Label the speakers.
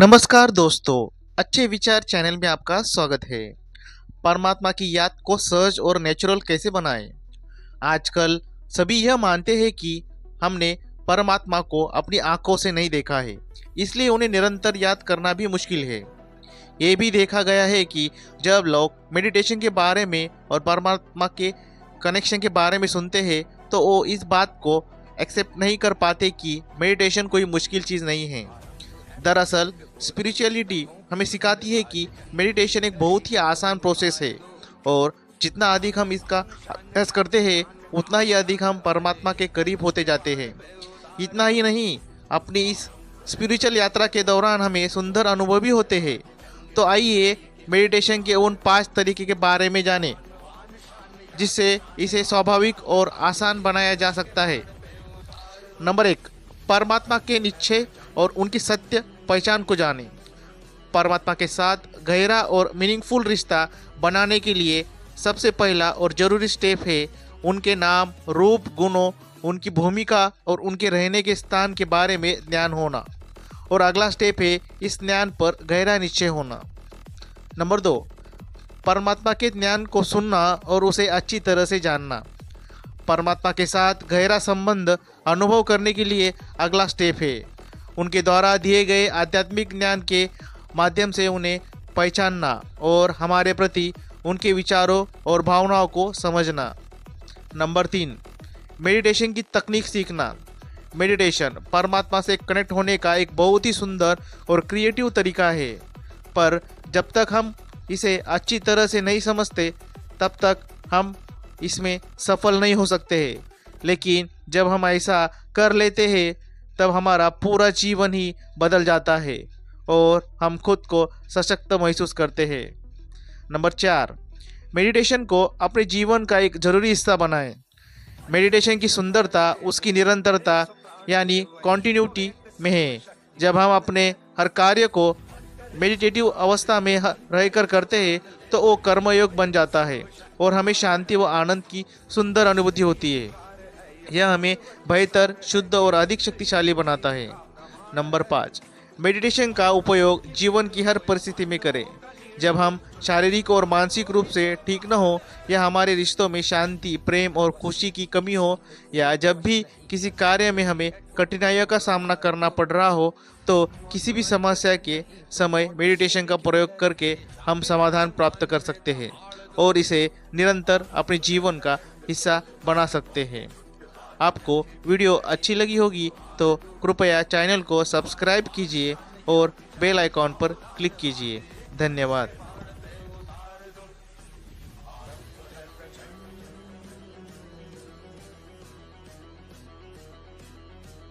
Speaker 1: नमस्कार दोस्तों, अच्छे विचार चैनल में आपका स्वागत है। परमात्मा की याद को सहज और नेचुरल कैसे बनाएं? आजकल सभी यह मानते हैं कि हमने परमात्मा को अपनी आंखों से नहीं देखा है, इसलिए उन्हें निरंतर याद करना भी मुश्किल है। ये भी देखा गया है कि जब लोग मेडिटेशन के बारे में और परमात्मा के कनेक्शन के बारे में सुनते हैं, तो वो इस बात को एक्सेप्ट नहीं कर पाते कि मेडिटेशन कोई मुश्किल चीज़ नहीं है। दरअसल स्पिरिचुअलिटी हमें सिखाती है कि मेडिटेशन एक बहुत ही आसान प्रोसेस है, और जितना अधिक हम इसका अभ्यास करते हैं उतना ही अधिक हम परमात्मा के करीब होते जाते हैं। इतना ही नहीं, अपनी इस स्पिरिचुअल यात्रा के दौरान हमें सुंदर अनुभव भी होते हैं। तो आइए मेडिटेशन के उन 5 तरीके के बारे में जानें जिससे इसे स्वाभाविक और आसान बनाया जा सकता है। नंबर 1, परमात्मा के निश्चय और उनकी सत्य पहचान को जानें। परमात्मा के साथ गहरा और मीनिंगफुल रिश्ता बनाने के लिए सबसे पहला और ज़रूरी स्टेप है उनके नाम, रूप, गुणों, उनकी भूमिका और उनके रहने के स्थान के बारे में ज्ञान होना। और अगला स्टेप है इस ज्ञान पर गहरा निश्चय होना। नंबर 2, परमात्मा के ज्ञान को सुनना और उसे अच्छी तरह से जानना। परमात्मा के साथ गहरा संबंध अनुभव करने के लिए अगला स्टेप है उनके द्वारा दिए गए आध्यात्मिक ज्ञान के माध्यम से उन्हें पहचानना और हमारे प्रति उनके विचारों और भावनाओं को समझना। नंबर 3, मेडिटेशन की तकनीक सीखना। मेडिटेशन परमात्मा से कनेक्ट होने का एक बहुत ही सुंदर और क्रिएटिव तरीका है, पर जब तक हम इसे अच्छी तरह से नहीं समझते तब तक हम इसमें सफल नहीं हो सकते हैं। लेकिन जब हम ऐसा कर लेते हैं तब हमारा पूरा जीवन ही बदल जाता है और हम खुद को सशक्त महसूस करते हैं। नंबर 4, मेडिटेशन को अपने जीवन का एक ज़रूरी हिस्सा बनाएं। मेडिटेशन की सुंदरता उसकी निरंतरता यानी कॉन्टिन्यूटी में है। जब हम अपने हर कार्य को मेडिटेटिव अवस्था में रहकर करते हैं तो वो कर्मयोग बन जाता है और हमें शांति व आनंद की सुंदर अनुभूति होती है। यह हमें बेहतर, शुद्ध और अधिक शक्तिशाली बनाता है। नंबर 5, मेडिटेशन का उपयोग जीवन की हर परिस्थिति में करें। जब हम शारीरिक और मानसिक रूप से ठीक न हो, या हमारे रिश्तों में शांति, प्रेम और खुशी की कमी हो, या जब भी किसी कार्य में हमें कठिनाइयों का सामना करना पड़ रहा हो, तो किसी भी समस्या के समय मेडिटेशन का प्रयोग करके हम समाधान प्राप्त कर सकते हैं और इसे निरंतर अपने जीवन का हिस्सा बना सकते हैं। आपको वीडियो अच्छी लगी होगी तो कृपया चैनल को सब्सक्राइब कीजिए और बेल आइकॉन पर क्लिक कीजिए। धन्यवाद।